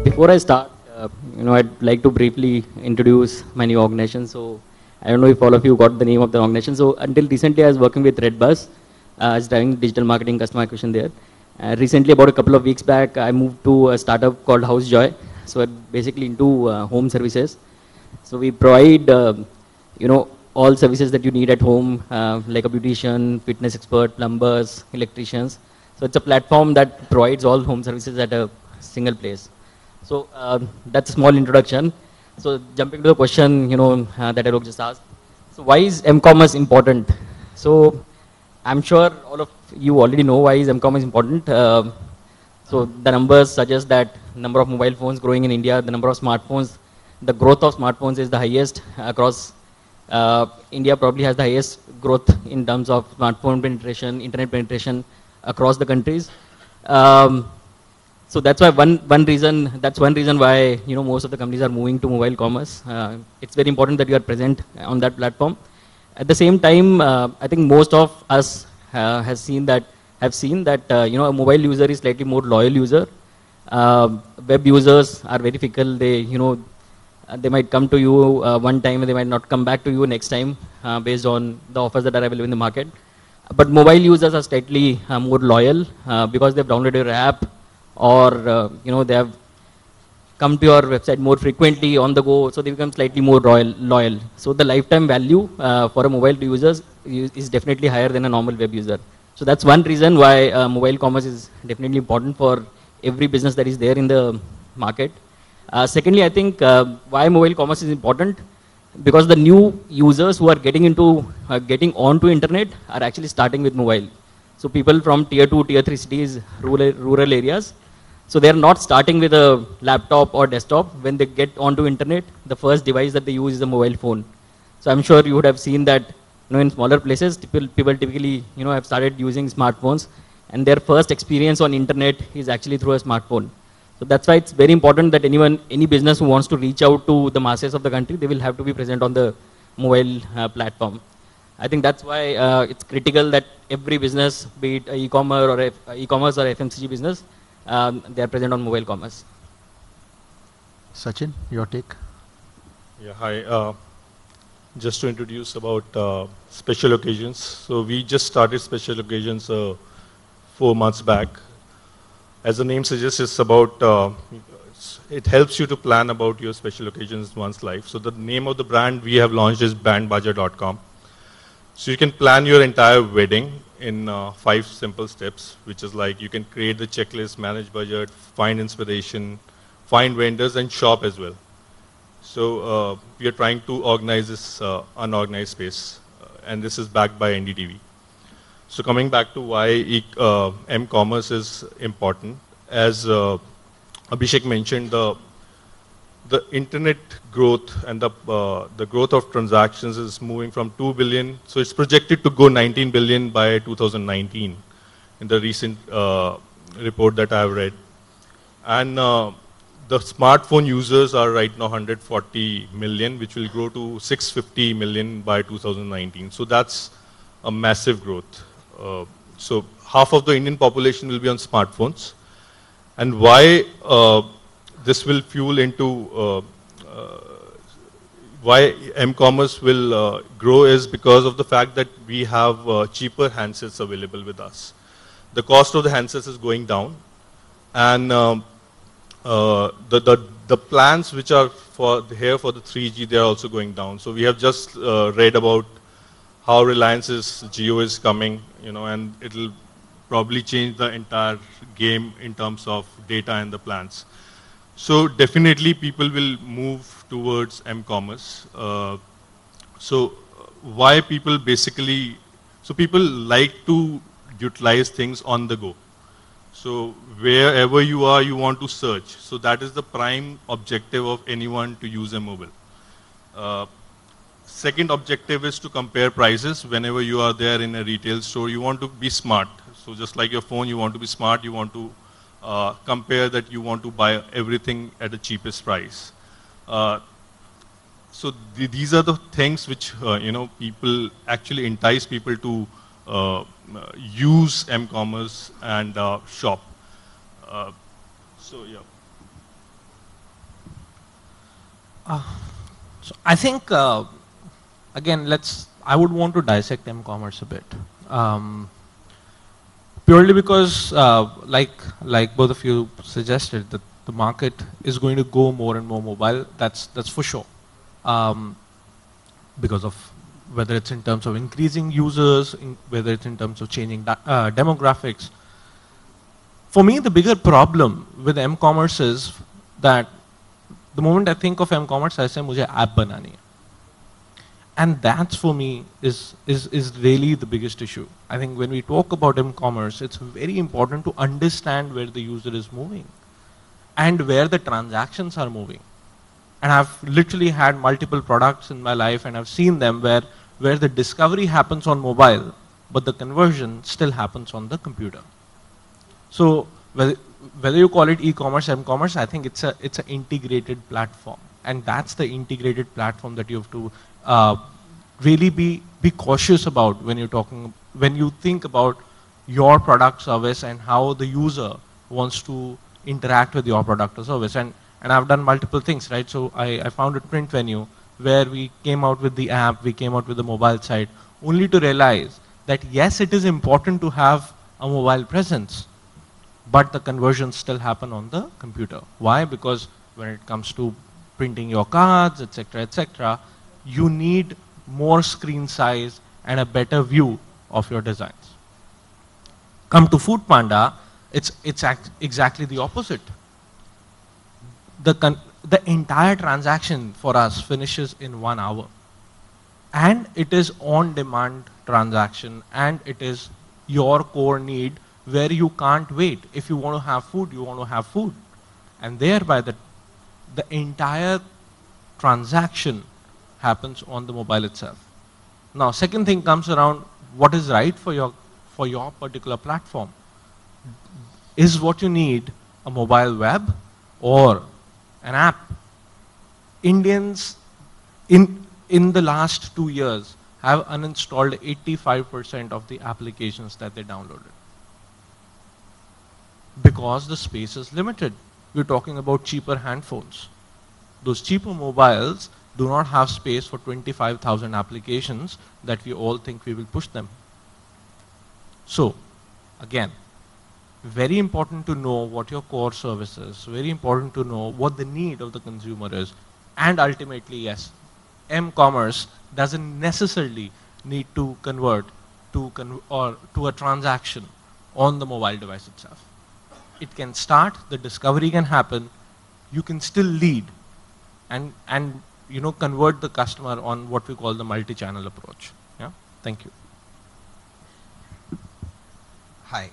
Before I start, I'd like to briefly introduce my new organization. So I don't know if all of you got the name of the organization. So until recently, I was working with Redbus, as driving digital marketing, customer acquisition there. Recently, about a couple of weeks back, I moved to a startup called House Joy. So we're basically into home services. So we provide, all services that you need at home, like a beautician, fitness expert, plumbers, electricians. So it's a platform that provides all home services at a single place. So that's a small introduction. So jumping to the question, that Alok just asked. So why is M-commerce important? So I'm sure all of you already know why is M-commerce important. So the numbers suggest that number of mobile phones growing in India, the number of smartphones, the growth of smartphones is the highest across India. Probably has the highest growth in terms of smartphone penetration, internet penetration across the countries. So that's why one reason why most of the companies are moving to mobile commerce. It's very important that you are present on that platform. At the same time, I think most of us have seen that a mobile user is slightly more loyal user. Web users are very fickle. They might come to you one time and they might not come back to you next time based on the offers that are available in the market. But mobile users are slightly more loyal because they've downloaded your app, or they have come to your website more frequently on the go, so they become slightly more loyal. So the lifetime value for a mobile users is definitely higher than a normal web user. So that's one reason why mobile commerce is definitely important for every business that is there in the market. Secondly, I think why mobile commerce is important, because the new users who are getting onto internet are actually starting with mobile. So people from tier 2, tier 3 cities, rural areas, so they are not starting with a laptop or desktop. When they get onto internet, the first device that they use is a mobile phone. So I'm sure you would have seen that in smaller places, people typically have started using smartphones, and their first experience on internet is actually through a smartphone. So that's why it's very important that any business who wants to reach out to the masses of the country, they will have to be present on the mobile platform. I think that's why it's critical that every business, be it e-commerce or FMCG business, they are present on mobile commerce. Sachin, your take? Yeah, hi. Just to introduce about special occasions. So we just started special occasions 4 months back. As the name suggests, it's about, it helps you to plan about your special occasions in one's life. So the name of the brand we have launched is bandbaja.com. So you can plan your entire wedding in 5 simple steps, which is like you can create the checklist, manage budget, find inspiration, find vendors, and shop as well. So we are trying to organize this unorganized space, and this is backed by NDTV. So coming back to why M-commerce is important, as Abhishek mentioned, the internet growth and the growth of transactions is moving from 2 billion. So it's projected to go 19 billion by 2019 in the recent report that I have read. And the smartphone users are right now 140 million, which will grow to 650 million by 2019. So that's a massive growth. So half of the Indian population will be on smartphones. And why this will fuel into why M-commerce will grow is because of the fact that we have cheaper handsets available with us. The cost of the handsets is going down, and the plans which are for the 3G, they are also going down. So we have just read about how Reliance's Jio is coming, and it'll probably change the entire game in terms of data and the plans. So definitely people will move towards M-commerce. So why people basically, so people like to utilize things on the go. So wherever you are, you want to search. So that is the prime objective of anyone to use a mobile. Second objective is to compare prices. Whenever you are there in a retail store, you want to be smart. So just like your phone, you want to be smart. You want to compare that you want to buy everything at the cheapest price. So these are the things which people actually entice people to use M-commerce and shop. So yeah. So I think, again, I would want to dissect m-commerce a bit. Purely because, like both of you suggested, that the market is going to go more and more mobile. That's for sure. Because of whether it's in terms of increasing users, whether it's in terms of changing demographics. For me, the bigger problem with m-commerce is that the moment I think of m-commerce, I say, "Mujhe app banani hai." And that's for me is really the biggest issue. I think when we talk about m-commerce, it's very important to understand where the user is moving and where the transactions are moving. And I've literally had multiple products in my life, and I've seen them where the discovery happens on mobile, but the conversion still happens on the computer. So whether you call it e-commerce, m-commerce, I think it's an integrated platform, and that's the integrated platform that you have to really be cautious about when you think about your product service and how the user wants to interact with your product or service. And I've done multiple things, right? So I founded Print Venue, where we came out with the app, we came out with the mobile site, only to realize that yes, it is important to have a mobile presence, but the conversions still happen on the computer. Why? Because when it comes to printing your cards, etc., you need more screen size and a better view of your designs. Come to Food Panda, it's exactly the opposite. The entire transaction for us finishes in 1 hour. And it is on-demand transaction, and it is your core need where you can't wait. If you want to have food, you want to have food. And thereby the entire transaction happens on the mobile itself. Now, second thing comes around what is right for your particular platform. Is what you need a mobile web or an app? Indians in the last 2 years have uninstalled 85% of the applications that they downloaded. Because the space is limited. We're talking about cheaper handphones. Those cheaper mobiles do not have space for 25,000 applications that we all think we will push them. So, again, very important to know what your core service is, very important to know what the need of the consumer is, and ultimately, yes, m-commerce doesn't necessarily need to convert to a transaction on the mobile device itself. It can start, the discovery can happen, you can still lead and convert the customer on what we call the multi-channel approach. Yeah, thank you. Hi,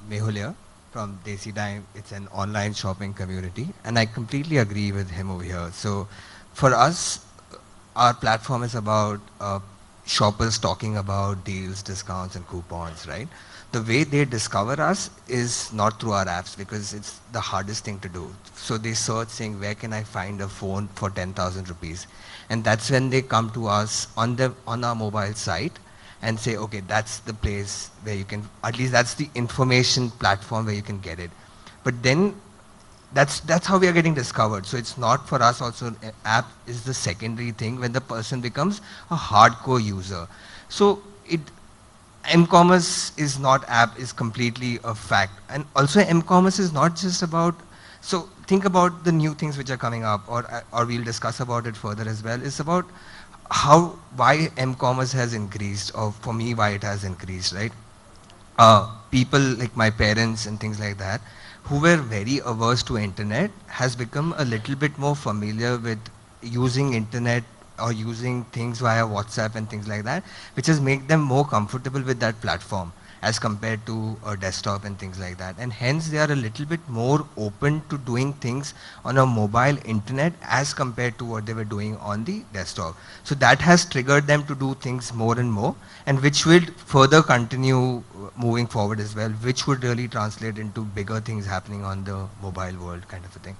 Mehul here from Desi Dime. It's an online shopping community, and I completely agree with him over here. So for us, our platform is about shoppers talking about deals, discounts, and coupons, right? The way they discover us is not through our apps, because it's the hardest thing to do. So they search saying, where can I find a phone for 10,000 rupees? And that's when they come to us on our mobile site and say, okay, that's the place where you can, at least that's the information platform where you can get it. But then that's how we are getting discovered. So it's not for us also, app is the secondary thing when the person becomes a hardcore user. So m-commerce is not app, is completely a fact. And also m-commerce is not just about, so think about the new things which are coming up, or we'll discuss about it further as well. It's about why m-commerce has increased, or for me, why it has increased, right? People like my parents and things like that, who were very averse to internet, has become a little bit more familiar with using internet or using things via WhatsApp and things like that, which has made them more comfortable with that platform as compared to a desktop and things like that. And hence they are a little bit more open to doing things on a mobile internet as compared to what they were doing on the desktop. So that has triggered them to do things more and more, and which will further continue moving forward as well, which would really translate into bigger things happening on the mobile world kind of a thing.